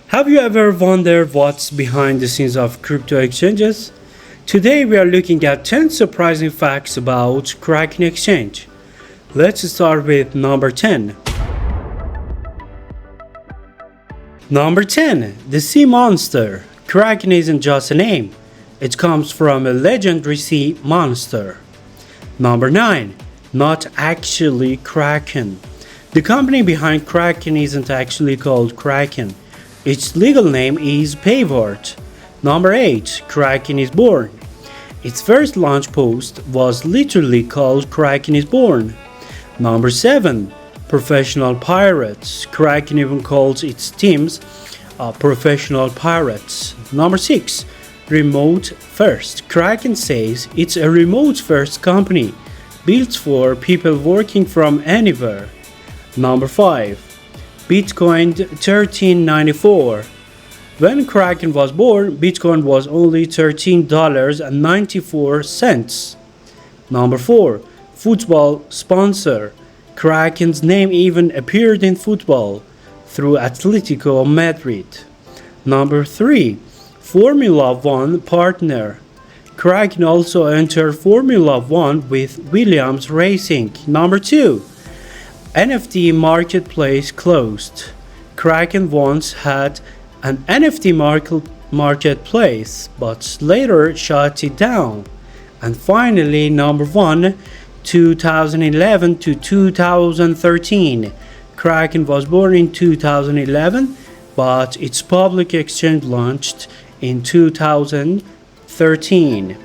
Have you ever wondered what's behind the scenes of crypto exchanges? Today we are looking at 10 surprising facts about Kraken exchange. Let's start with number 10. Number 10. The Sea Monster. Kraken isn't just a name. It comes from a legendary sea monster. Number 9. Not actually Kraken. The company behind Kraken isn't actually called Kraken. Its legal name is Payward. Number 8. Kraken is born. Its first launch post was literally called Kraken is born. Number 7. Professional pirates. Kraken even calls its teams professional pirates. Number 6. Remote first. Kraken says it's a remote first company built for people working from anywhere. Number 5. Bitcoin 1394. When Kraken was born, Bitcoin was only $13.94. Number 4. Football sponsor. Kraken's name even appeared in football through Atlético Madrid. Number 3. Formula 1 partner. Kraken also entered Formula 1 with Williams Racing. Number 2. NFT marketplace closed. Kraken once had an NFT marketplace, but later shut it down. And finally, number 1, 2011 to 2013. Kraken was born in 2011, but its public exchange launched in 2013.